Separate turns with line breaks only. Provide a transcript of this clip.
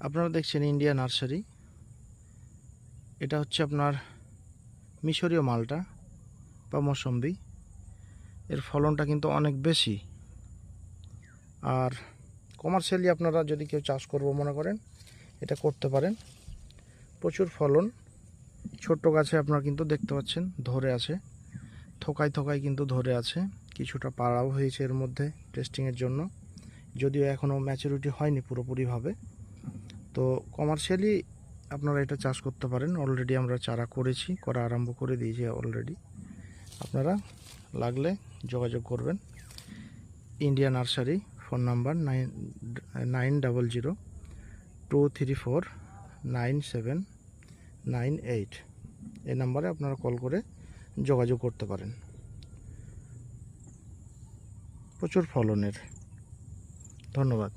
আপনারা দেখছেন India nursery. এটা হচ্ছে আপনার মিশরীয় মালটা বা মৌসম্বি। এর ফলনটা কিন্তু অনেক বেশি। আর কমার্শিয়ালি আপনারা যদি কেউ চাষ করবো মনে করেন, এটা করতে পারেন। প্রচুর ফলন। ছোট্ট গাছে আপনারা কিন্তু দেখতে পাচ্ছেন ধরে আছে, থোকায় থোকায় কিন্তু ধরে আছে। কিছুটা পাড়াও হয়েছে এর মধ্যে টেস্টিংয়ের জন্য, যদিও এখনও ম্যাচুরিটি হয়নি পুরোপুরিভাবে। তো কমার্শিয়ালি আপনারা এটা চাষ করতে পারেন। অলরেডি আমরা চারা করা আরম্ভ করে দিয়েছি অলরেডি। আপনারা লাগলে যোগাযোগ করবেন। India nursery, phone number 9002349798। এই নাম্বারে আপনারা কল করে যোগাযোগ করতে পারেন। প্রচুর ফলনের। ধন্যবাদ।